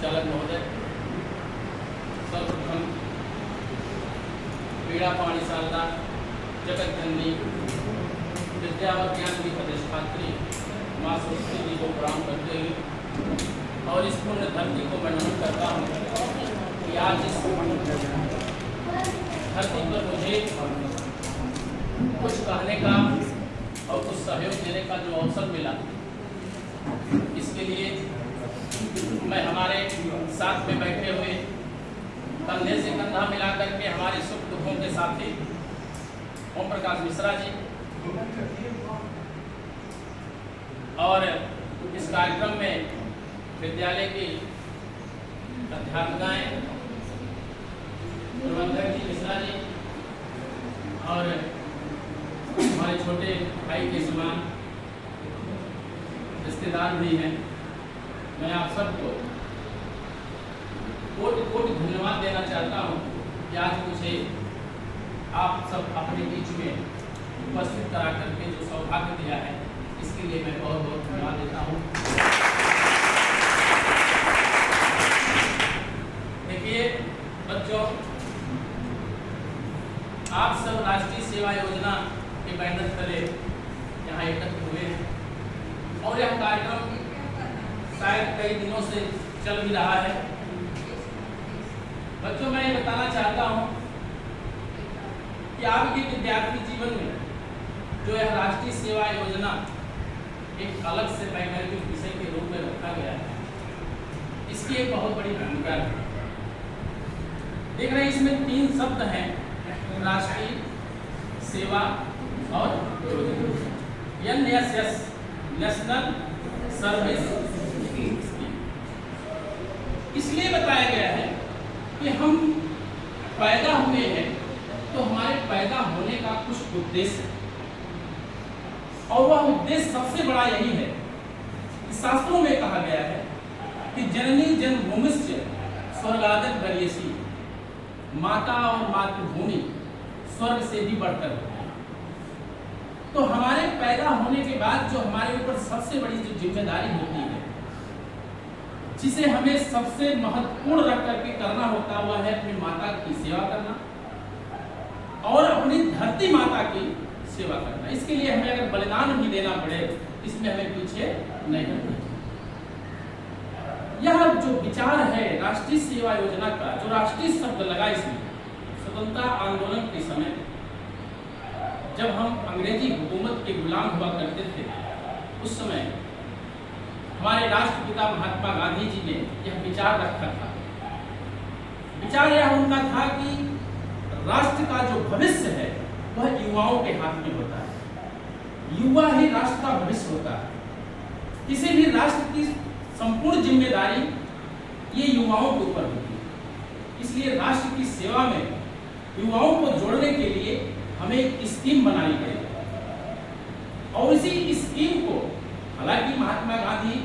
संचालक महोदय, सर्वप्रथम पीड़ा पाणिशाला जगत जननी विद्या और ज्ञान की प्रतिष्ठात्री माँ सरस्वती जी को प्रणाम करते हुए और इस पुण्य धरती को मैं नमन करता हूँ कि आज इस धरती पर मुझे कुछ कहने का और कुछ सहयोग देने का जो अवसर मिला, इसके लिए मैं हमारे साथ में बैठे हुए कंधे से कंधा मिला करके हमारे सुख दुखों के साथी ओम प्रकाश मिश्रा जी और इस कार्यक्रम में विद्यालय की अध्यापिकाएं, प्रबंधक जी मिश्रा जी और हमारे छोटे भाई के समान रिश्तेदार भी हैं। मैं आप सबको कोटि कोटि धन्यवाद देना चाहता हूं कि आज मुझे आप सब अपने बीच में उपस्थित करा करके जो सौभाग्य दिया है, इसके लिए मैं बहुत बहुत धन्यवाद देता हूं। देखिए बच्चों, आप सब राष्ट्रीय सेवा योजना के बैनर तले यहाँ एकत्र हुए हैं और यह कार्यक्रम शायद कई दिनों से चल भी रहा है। बच्चों, मैं ये बताना चाहता हूँ कि आपके विद्यार्थी जीवन में जो यह राष्ट्रीय सेवा योजना एक अलग से वैकल्पिक विषय के रूप में रखा गया है, इसकी एक बहुत बड़ी भूमिका है। देख रहे हैं, इसमें 3 शब्द हैं, राष्ट्रीय सेवा और NSS, नेशनल सर्विस स्कीम। इसलिए बताया गया है कि हम पैदा हुए हैं तो हमारे पैदा होने का कुछ उद्देश्य है और वह उद्देश्य सबसे बड़ा यही है कि शास्त्रों में कहा गया है कि जननी जन्मभूमिश्च स्वर्गादि गरीयसी, माता और मातृभूमि स्वर्ग से भी बढ़कर है। तो हमारे पैदा होने के बाद जो हमारे ऊपर सबसे बड़ी जो जिम्मेदारी होती है, जिसे हमें सबसे महत्वपूर्ण रख करके करना होता है, वह है अपनी माता की सेवा करना और अपनी धरती माता की सेवा करना। इसके लिए हमें अगर बलिदान भी देना पड़े, इसमें हमें पीछे नहीं हटना। यह जो विचार है राष्ट्रीय सेवा योजना का, जो राष्ट्रीय शब्द लगा इसमें, स्वतंत्रता आंदोलन के समय जब हम अंग्रेजी हुकूमत के गुलाम हुआ करते थे, उस समय हमारे राष्ट्रपिता महात्मा गांधी जी ने यह विचार रखा था। विचार यह उनका था कि राष्ट्र का जो भविष्य है वह युवाओं के हाथ में होता है। युवा ही राष्ट्र का भविष्य होता है। किसी भी राष्ट्र की संपूर्ण जिम्मेदारी ये युवाओं के ऊपर होती है। इसलिए राष्ट्र की सेवा में युवाओं को जोड़ने के लिए हमें एक स्कीम बनाई गई और इसी स्कीम को, हालांकि महात्मा गांधी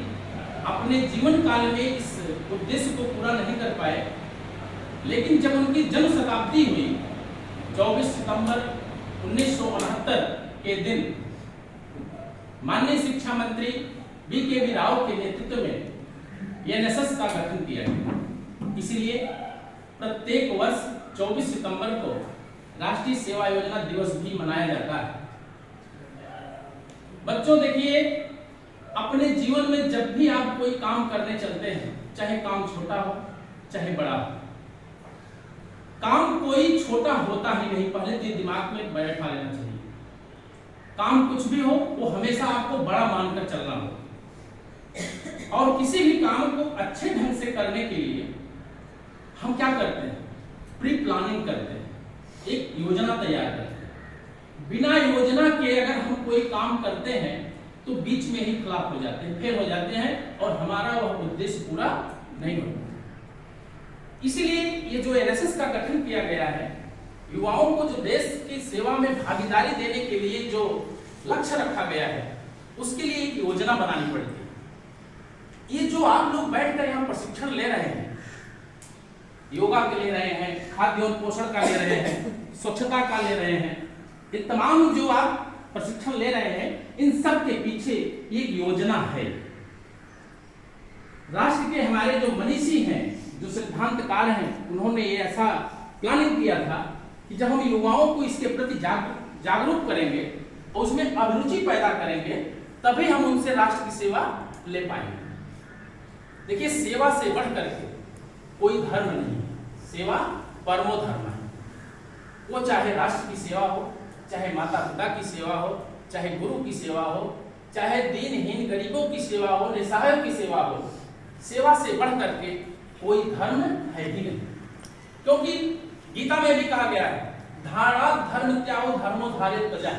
अपने जीवन काल में इस उद्देश्य को पूरा नहीं कर पाए, लेकिन जब उनकी जन्म शताब्दी हुई 24 सितंबर 1969 के दिन माननीय शिक्षा मंत्री BKV राव के नेतृत्व में NSS का गठन किया गया। इसलिए प्रत्येक वर्ष 24 सितंबर को राष्ट्रीय सेवा योजना दिवस भी मनाया जाता है। बच्चों देखिए, अपने जीवन में जब भी आप कोई काम करने चलते हैं, चाहे काम छोटा हो चाहे बड़ा हो, काम कोई छोटा होता ही नहीं, पहले तो दिमाग में बैठा लेना चाहिए। काम कुछ भी हो वो हमेशा आपको बड़ा मानकर चलना हो। और किसी भी काम को अच्छे ढंग से करने के लिए हम क्या करते हैं? प्री प्लानिंग करते हैं, एक योजना तैयार करते हैं। बिना योजना के अगर हम कोई काम करते हैं तो बीच में ही फ्लॉप हो जाते हैं, फेल हो जाते हैं और हमारा वह उद्देश्य पूरा नहीं होता। इसलिए ये जो NSS का गठन किया गया है, युवाओं को जो देश की सेवा में भागीदारी देने के लिए जो लक्ष्य रखा गया है, उसके लिए एक योजना बनानी पड़ती है। ये जो आप लोग बैठकर यहाँ प्रशिक्षण ले रहे हैं, योगा के ले रहे हैं, खाद्य और पोषण का ले रहे हैं, स्वच्छता का ले रहे हैं, ये तमाम जो आप प्रशिक्षण ले रहे हैं, इन सब के पीछे एक योजना है। राष्ट्र के हमारे जो मनीषी हैं, जो सिद्धांतकार हैं, उन्होंने ये ऐसा प्लानिंग किया था कि जब हम युवाओं को इसके प्रति जागरूक करेंगे और उसमें अभिरुचि पैदा करेंगे, तभी हम उनसे राष्ट्र की सेवा ले पाएंगे। देखिए, सेवा से बढ़ करके कोई धर्म नहीं है, सेवा परमो धर्म है। वो चाहे राष्ट्र की सेवा हो, चाहे माता पिता की सेवा हो, चाहे गुरु की सेवा हो, चाहे दीनहीन गरीबों की सेवा हो, निसहायों की सेवा हो, सेवा से बढ़ करके कोई धर्म है ही नहीं। क्योंकि गीता में भी कहा गया है, धारणा धर्म त्यागो धर्मो धारित प्रजा।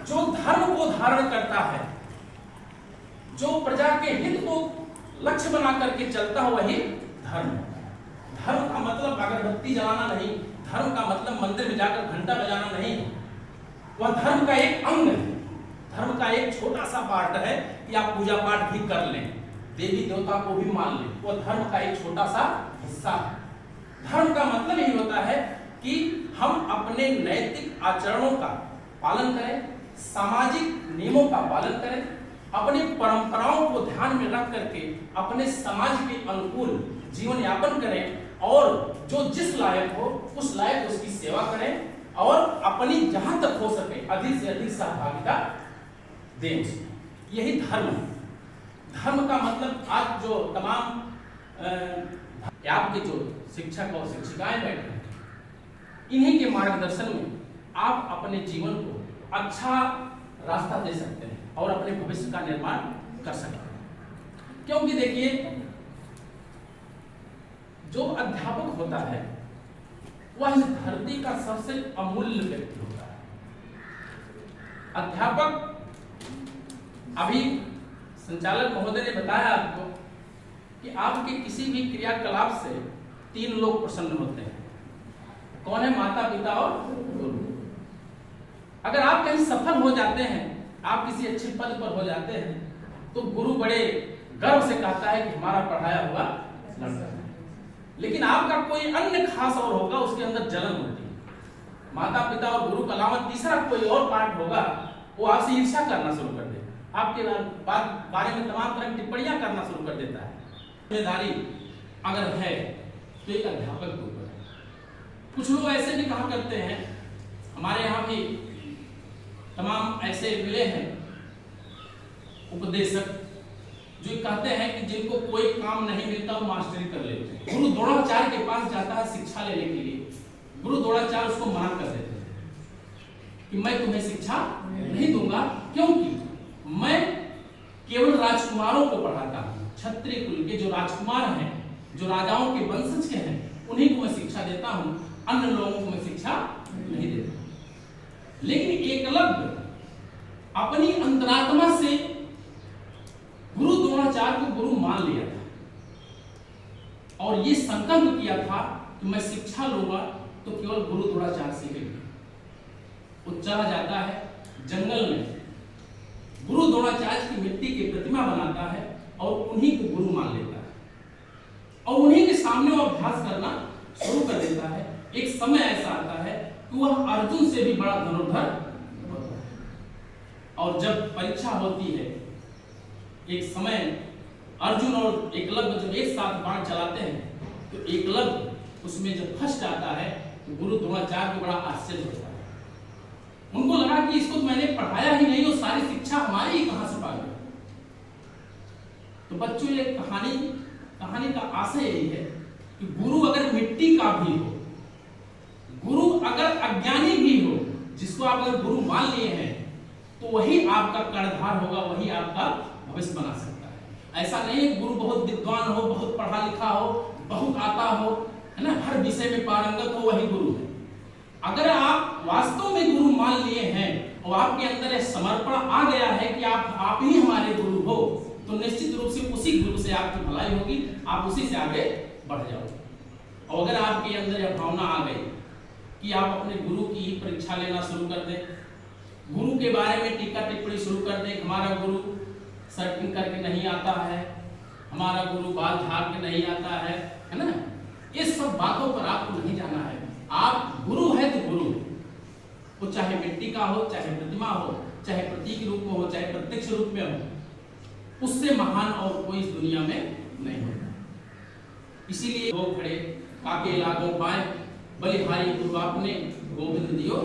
जो धर्म को धारण करता है, जो प्रजा के हित को लक्ष्य बना करके चलता है, वही धर्म। धर्म का मतलब अगरबत्ती जलाना नहीं, धर्म का मतलब मंदिर में जाकर घंटा बजाना नहीं, वह धर्म का एक अंग है, धर्म का एक छोटा सा पार्ट है कि आप पूजा पाठ भी कर लें, देवी देवता को भी मान लें, वह धर्म का एक छोटा सा हिस्सा है। धर्म का मतलब यही होता है कि हम अपने नैतिक आचरणों का पालन करें, सामाजिक नियमों का पालन करें, अपनी परंपराओं को ध्यान में रख करके अपने समाज के अनुकूल जीवन यापन करें, और जो जिस लायक हो उस लायक उसकी सेवा करें, और अपनी जहां तक हो सके अधिक से अधिक सहभागिता दें। यही धर्म है। धर्म का मतलब आज जो तमाम आपके जो शिक्षक और शिक्षिकाएं बैठे हैं, इन्हीं के मार्गदर्शन में आप अपने जीवन को अच्छा रास्ता दे सकते हैं और अपने भविष्य का निर्माण कर सकते हैं। क्योंकि देखिए, जो अध्यापक होता है वह इस धरती का सबसे अमूल्य व्यक्ति होता है। अध्यापक, अभी संचालक महोदय ने बताया आपको कि आपके किसी भी क्रियाकलाप से 3 लोग प्रसन्न होते हैं। कौन है? माता पिता और गुरु। अगर आप कहीं सफल हो जाते हैं, आप किसी अच्छे पद पर हो जाते हैं, तो गुरु बड़े गर्व से कहता है कि हमारा पढ़ाया हुआ लड़का है। लेकिन आपका कोई अन्य खास और होगा, उसके अंदर जलन होती है। माता पिता और गुरु के अलावा तीसरा कोई और पार्ट होगा, वो आपसे ईर्ष्या करना शुरू कर देगा, आपके बारे में तमाम तरह की टिप्पणियां करना शुरू कर देता है। जिम्मेदारी अगर है तो एक अध्यापक के ऊपर है। कुछ लोग ऐसे भी कहा करते हैं, हमारे यहाँ भी तमाम ऐसे मिले हैं उपदेशक, जो कहते हैं कि जिनको कोई काम नहीं मिलता वो मास्टरी कर लेते हैं। गुरु द्रोणाचार्य के पास जाता है शिक्षा लेने के लिए, गुरु द्रोणाचार्य उसको मना कर देते हैं कि मैं तुम्हें शिक्षा नहीं दूंगा, क्योंकि मैं केवल राजकुमारों को पढ़ाता हूँ। क्षत्रिय कुल के जो राजकुमार हैं, जो राजाओं के वंशज के हैं, उन्हीं को मैं शिक्षा देता हूँ, अन्य लोगों को मैं शिक्षा नहीं देता। लेकिन एकलव्य अपनी अंतरात्मा से गुरु द्रोणाचार्य को गुरु मान लिया था और ये संकल्प किया था कि मैं शिक्षा लूंगा तो केवल गुरु द्रोणाचार्य से ही। वो चला जाता है जंगल में, गुरु द्रोणाचार्य की मिट्टी की प्रतिमा बनाता है और उन्हीं को गुरु मान लेता है और उन्हीं के सामने वो अभ्यास करना शुरू कर देता है। एक समय ऐसा आता है कि वह अर्जुन से भी बड़ा धनुर्धर होता है, और जब परीक्षा होती है, एक समय अर्जुन और एकलव्य जब एक साथ बाण चलाते हैं, तो एकलव्य उसमें जब फंस जाता है तो गुरु द्रोणाचार्य को बड़ा आश्चर्य होता है। उनको लगा कि इसको तो मैंने पढ़ाया ही नहीं, वो सारी शिक्षा हमारी ही कहां से पा गई। तो बच्चों, ये कहानी का आशय यही है कि गुरु अगर मिट्टी का भी हो, गुरु अगर अज्ञानी भी हो, जिसको आप अगर गुरु मान लिए हैं, तो वही आपका कर्णधार होगा, वही आपका भविष्य बना सकता है। ऐसा नहीं है गुरु बहुत विद्वान हो, बहुत पढ़ा लिखा हो, बहुत आता हो, है ना, हर विषय में पारंगत हो, वही गुरु है। अगर आप वास्तव में गुरु मान लिए हैं और आपके अंदर समर्पण आ गया है कि आप ही हमारे गुरु हो, तो निश्चित रूप से उसी गुरु से आपकी भलाई होगी, आप उसी से आगे बढ़ जाओगे। और अगर आपके अंदर यह भावना आ गई कि आप अपने गुरु की ही परीक्षा लेना शुरू कर दें, गुरु के बारे में टीका टिप्पणी शुरू कर दें, हमारा गुरु सर्टिंग करके नहीं आता है, हमारा गुरु बाल झाड़ के नहीं आता है ना, इस सब बातों पर आपको नहीं जाना है। आप गुरु है तो गुरु, वो चाहे मिट्टी का हो, चाहे प्रतिमा हो, चाहे प्रतीक रूप में हो, चाहे प्रत्यक्ष रूप में हो, उससे महान और कोई इस दुनिया में नहीं होता। इसीलिए वो खड़े काके लागो पाए बलिहारी गुरु आपने गोविंद दियो।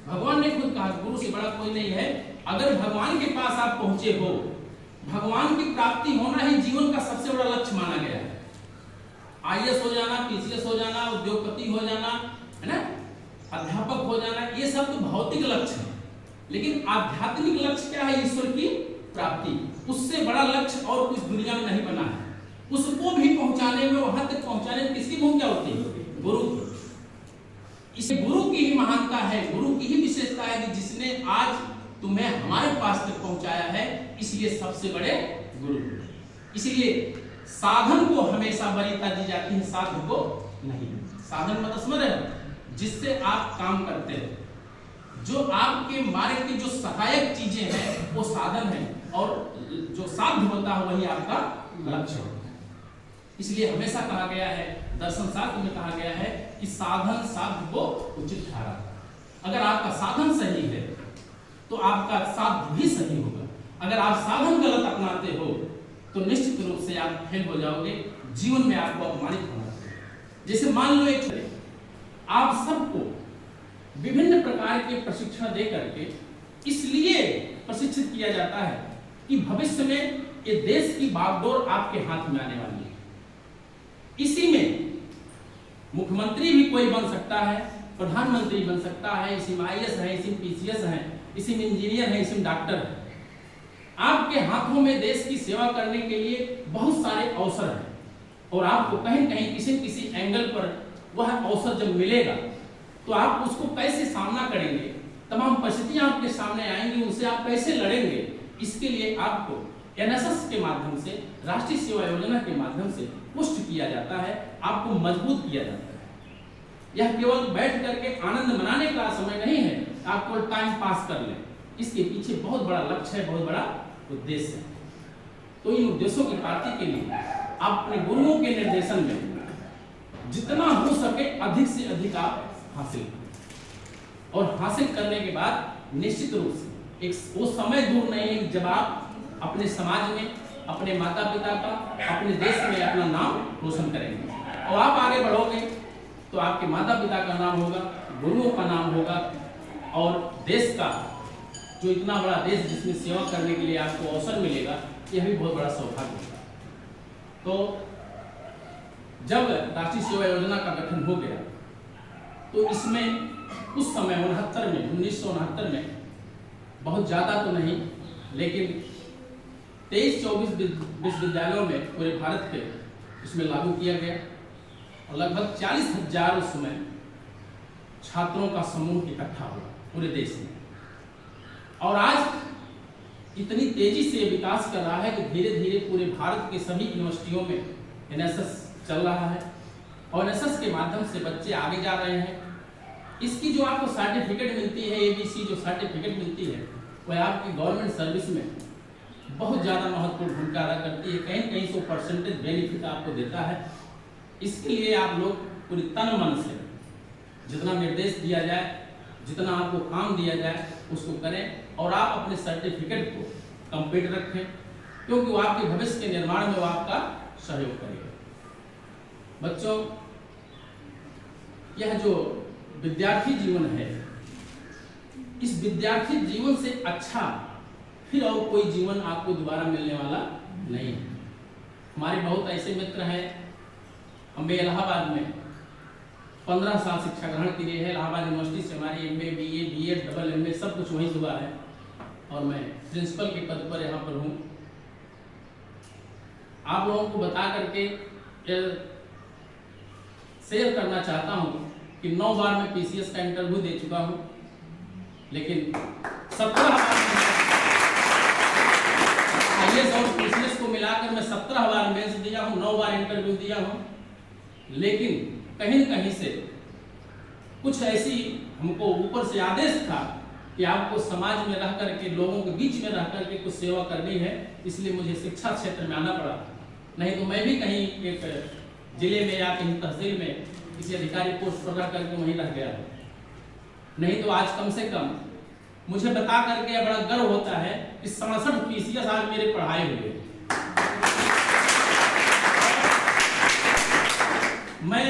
भगवान ने खुद कहा गुरु से बड़ा कोई नहीं है। अगर भगवान के पास आप पहुंचे हो, भगवान की प्राप्ति होना ही जीवन का सबसे बड़ा लक्ष्य माना गया है। आईएएस हो जाना, पीसीएस हो जाना, उद्योगपति हो जाना, है ना, अध्यापक हो जाना, ये सब तो भौतिक लक्ष्य है। लेकिन आध्यात्मिक लक्ष्य क्या है? ईश्वर की प्राप्ति। उससे बड़ा लक्ष्य और कुछ दुनिया में नहीं बना है। उसको भी पहुंचाने में, वहां तक पहुंचाने में किसकी भूमिका होती है? गुरु की। इस गुरु की ही महानता है, गुरु की ही विशेषता है कि जिसने आज तुम्हें हमारे पास तक पहुंचाया है, इसलिए सबसे बड़े गुरु। इसलिए साधन को हमेशा वरीयता दी जाती है, साधन को नहीं। साधन मतलब समझ रहे हो? जिससे आप काम करते हो, जो आपके मार्ग की जो सहायक चीजें हैं वो साधन है, और जो साध्य होता है वही आपका लक्ष्य होता है। इसलिए हमेशा कहा गया है, दर्शन शास्त्र में कहा गया है कि साधन साध्य को उचित ठहरा। अगर आपका साधन सही है तो आपका साध्य भी सही होगा। अगर आप साधन गलत अपनाते हो तो निश्चित रूप से आप फेल हो जाओगे, जीवन में आपको अपमानित होना चाहिए। जैसे मान लो एक आप सबको विभिन्न प्रकार के प्रशिक्षण दे करके इसलिए प्रशिक्षित किया जाता है कि भविष्य में ये देश की बागडोर आपके हाथ में आने वाली है। इसी में मुख्यमंत्री भी कोई बन सकता है, प्रधानमंत्री बन सकता है, इसी में आईएएस है, इसी में पीसीएस है, इसी में इंजीनियर है, इसी में डॉक्टर है। आपके हाथों में देश की सेवा करने के लिए बहुत सारे अवसर हैं, और आपको कहीं न कहीं किसी किसी एंगल पर वह अवसर जब मिलेगा तो आप उसको कैसे सामना करेंगे, तमाम परिस्थितियां आपके सामने आएंगी, उनसे आप कैसे लड़ेंगे। इसके लिए आपको एनएसएस के माध्यम से, राष्ट्रीय सेवा योजना के माध्यम से पुष्ट किया जाता है, आपको मजबूत किया जाता है। यह केवल बैठ करके आनंद मनाने का समय नहीं है, आप केवल टाइम पास कर लें। इसके पीछे बहुत बड़ा लक्ष्य है, बहुत बड़ा उद्देश्य है। तो इन उद्देश्यों की प्राप्ति के लिए आप अपने गुरुओं के निर्देशन में जितना हो सके अधिक से अधिक आप हासिल करें, और हासिल करने के बाद निश्चित रूप से एक वो समय दूर नहीं है जब आप अपने समाज में, अपने माता पिता का, अपने देश में अपना नाम रोशन करेंगे। और आप आगे बढ़ोगे तो आपके माता पिता का नाम होगा, गुरुओं का नाम होगा, और देश का जो इतना बड़ा देश जिसमें सेवा करने के लिए आपको अवसर मिलेगा, यह भी बहुत बड़ा सौभाग्य होगा। तो जब राष्ट्रीय सेवा योजना का गठन हो गया तो इसमें उस समय 1969 में बहुत ज़्यादा तो नहीं, लेकिन 23-24 विश्वविद्यालयों में पूरे भारत के इसमें लागू किया गया, और लगभग 40,000 उस समय छात्रों का समूह इकट्ठा हुआ पूरे देश में। और आज इतनी तेजी से विकास कर रहा है कि धीरे धीरे पूरे भारत के सभी यूनिवर्सिटियों में एनएसएस चल रहा है, और एनएसएस के माध्यम से बच्चे आगे जा रहे हैं। इसकी जो आपको सर्टिफिकेट मिलती है, एबीसी जो सर्टिफिकेट मिलती है, वह आपकी गवर्नमेंट सर्विस में बहुत ज़्यादा महत्वपूर्ण भूमिका अदा करती है। कहीं कहीं 100% बेनिफिट आपको देता है। इसके लिए आप लोग पूरी तन मन से जितना निर्देश दिया जाए, जितना आपको काम दिया जाए उसको करें, और आप अपने सर्टिफिकेट को कंप्लीट रखें, क्योंकि वो आपके भविष्य के निर्माण में वो आपका सहयोग करेगा। बच्चों, यह जो विद्यार्थी जीवन है, इस विद्यार्थी जीवन से अच्छा फिर और कोई जीवन आपको दोबारा मिलने वाला नहीं है। हमारे बहुत ऐसे मित्र हैं, हम भी इलाहाबाद में 15 साल शिक्षा ग्रहण किए हैं। इलाहाबाद यूनिवर्सिटी से हमारी MA, BA, BEd, double MA सब कुछ वहीं हुआ है, और मैं प्रिंसिपल के पद पर यहाँ पर हूँ। आप लोगों को बता करके शेयर करना चाहता हूँ कि 9 बार मैं PCS का इंटरव्यू दे चुका हूँ, लेकिन 17 आईएएस और PCS को मिलाकर मैं 17 बार मेंस दिया हूँ, 9 बार इंटरव्यू दिया हूँ। लेकिन कहीं न कहीं से कुछ ऐसी हमको ऊपर से आदेश था कि आपको समाज में रह करके, लोगों के बीच में रह करके कुछ सेवा करनी है, इसलिए मुझे शिक्षा क्षेत्र में आना पड़ा। नहीं तो मैं भी कहीं एक जिले में या कहीं तहसील में किसी अधिकारी पोस्ट पर रह करके वहीं रह गया। नहीं तो आज कम से कम मुझे बता करके बड़ा गर्व होता है कि 67 PCS आज मेरे पढ़ाए हुए। मैं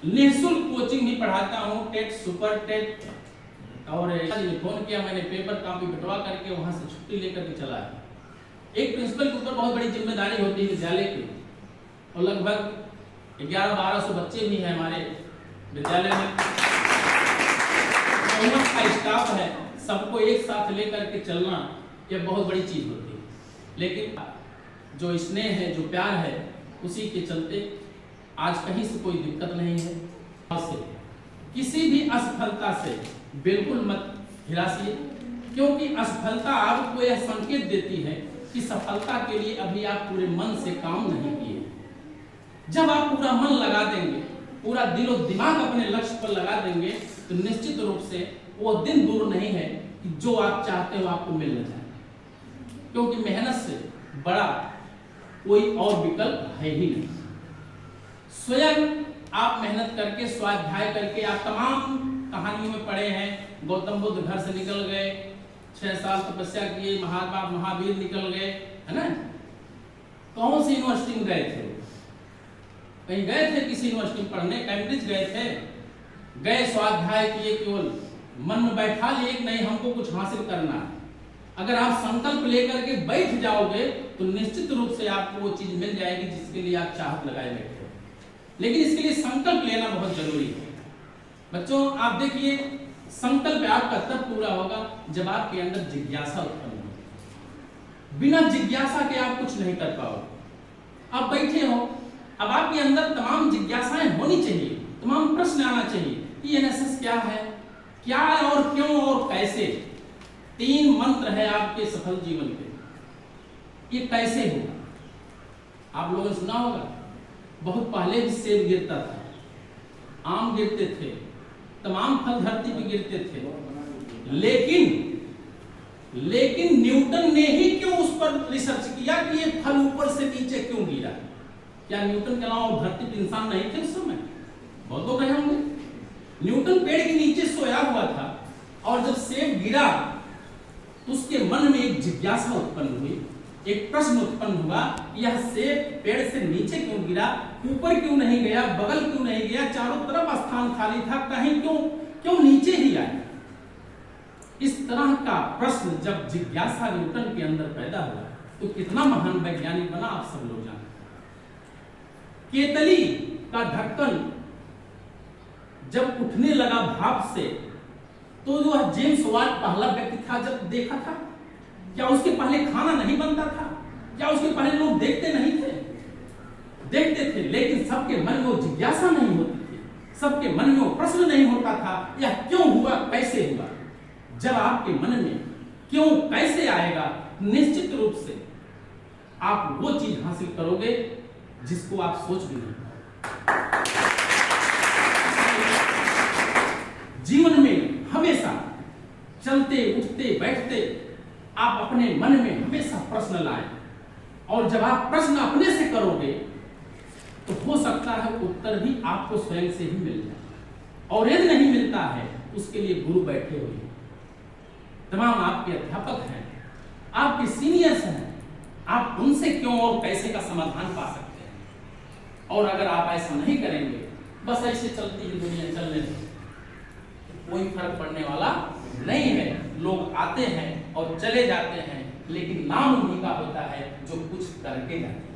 निःशुल्क कोचिंग भी पढ़ाता हूँ, टेट, सुपर टेट, और फोन किया मैंने, पेपर कापी बंटवा करके वहां से छुट्टी लेकर के चला है। एक प्रिंसिपल के ऊपर बहुत बड़ी जिम्मेदारी होती है विद्यालय की, और लगभग 1100-1200 बच्चे भी हैं हमारे विद्यालय में, का स्टाफ है, सबको एक साथ लेकर के चलना यह बहुत बड़ी चीज होती है। लेकिन जो स्नेह है, जो प्यार है, उसी के चलते आज कहीं से कोई दिक्कत नहीं है। किसी भी असफलता से बिल्कुल मत हिरासिए, क्योंकि असफलता आपको यह संकेत देती है कि सफलता के लिए अभी आप पूरे मन से काम नहीं किए। जब आप पूरा मन लगा देंगे, पूरा दिलो दिमाग अपने लक्ष्य पर लगा देंगे, तो निश्चित रूप से वो दिन दूर नहीं है कि जो आप चाहते हो आपको मिल न जाए, क्योंकि मेहनत से बड़ा कोई और विकल्प है ही नहीं। स्वयं आप मेहनत करके, स्वाध्याय करके, आप तमाम कहानियों में पढ़े हैं, गौतम बुद्ध घर से निकल गए, 6 साल तपस्या किए, महात्मा महावीर निकल गए, है ना। कौन सी यूनिवर्सिटी में गए थे? कहीं गए थे किसी यूनिवर्सिटी में पढ़ने? कैम्ब्रिज गए थे? गए, स्वाध्याय किए, केवल मन में बैठा लिए कि नहीं हमको कुछ हासिल करना है। अगर आप संकल्प लेकर के बैठ जाओगे तो निश्चित रूप से आपको वो चीज मिल जाएगी जिसके लिए आप चाहत लगाए बैठे हो। लेकिन इसके लिए संकल्प लेना बहुत जरूरी है। बच्चों आप देखिए, संकल्प आपका तब पूरा होगा जब आपके अंदर जिज्ञासा उत्पन्न हो। बिना जिज्ञासा के आप कुछ नहीं कर पाओगे। आप बैठे हो, अब आपके अंदर तमाम जिज्ञासाएं होनी चाहिए, तमाम प्रश्न आना चाहिए कि एनएसएस क्या है, क्या है और क्यों और कैसे। 3 मंत्र है आपके सफल जीवन के। ये कैसे होगा? आप लोगों ने सुना होगा, बहुत पहले भी सेब गिरता था, आम गिरते थे, तमाम फल धरती पे गिरते थे, लेकिन न्यूटन ने ही क्यों उस पर रिसर्च किया कि ये फल ऊपर से नीचे क्यों गिरा? क्या न्यूटन के अलावा धरती पे इंसान नहीं थे उस समय? बहुत लोग रहे होंगे। न्यूटन पेड़ के नीचे सोया हुआ था, और जब सेब गिरा तो उसके मन में एक जिज्ञासा उत्पन्न हुई, एक प्रश्न उत्पन्न हुआ, यह सेब पेड़ से नीचे क्यों गिरा, ऊपर क्यों नहीं गया, बगल क्यों नहीं गया, चारों तरफ स्थान खाली था, कहीं क्यों नीचे ही आया? इस तरह का प्रश्न जब जिज्ञासा न्यूटन के अंदर पैदा हुआ तो कितना महान वैज्ञानिक बना, आप सब लोग जानते हैं। केतली का ढक्कन जब उठने लगा भाप से, तो जो जेम्स वाट पहला व्यक्ति था जब देखा था, क्या उसके पहले खाना नहीं बनता था? क्या उसके पहले लोग देखते नहीं थे? देखते थे, लेकिन सबके मन में वो जिज्ञासा नहीं होती थी, सबके मन में वो प्रश्न नहीं होता था, यह क्यों हुआ, कैसे हुआ। जब आपके मन में क्यों कैसे आएगा, निश्चित रूप से आप वो चीज हासिल करोगे जिसको आप सोच भी नहीं पाओगे। जीवन में हमेशा चलते उठते बैठते आप अपने मन में हमेशा प्रश्न लाएं, और जब आप प्रश्न अपने से करोगे तो हो सकता है उत्तर भी आपको स्वयं से ही मिल जाए, और यदि नहीं मिलता है उसके लिए गुरु बैठे हुए हैं, तमाम आपके अध्यापक हैं, आपके सीनियर्स हैं, आप उनसे क्यों और कैसे का समाधान पा सकते हैं। और अगर आप ऐसा नहीं करेंगे, बस ऐसे चलती है दुनिया, चलने दो, कोई फर्क पड़ने वाला नहीं है। लोग आते हैं और चले जाते हैं, लेकिन नाम उन्हीं का होता है जो कुछ करके जाते हैं।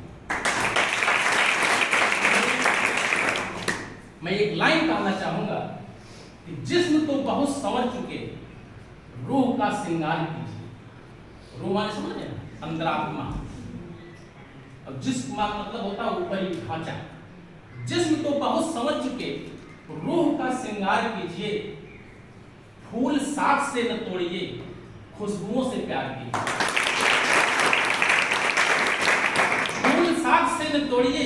मैं एक लाइन कहना चाहूंगा कि जिस्म तो बहुत संवर चुके, रूह का श्रृंगार कीजिए। रूह माने समझ रहे हैं, अंतरात्मा, और जिस्म का मतलब होता है ऊपरी ढांचा। जिस्म तो बहुत संवर चुके, रूह का श्रृंगार कीजिए। फूल साथ से न तोड़िए, खुशबुओं से प्यार कीजिए। फूल साथ से न तोड़िए,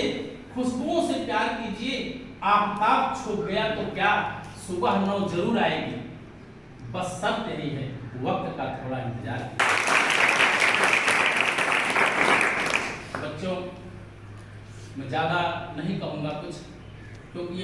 खुशबुओं से प्यार कीजिए। आफताब छुप गया तो क्या, सुबह 9 जरूर आएगी, बस शर्त यही है वक्त का थोड़ा इंतजार कीजिए। बच्चों मैं ज्यादा नहीं कहूंगा कुछ, क्योंकि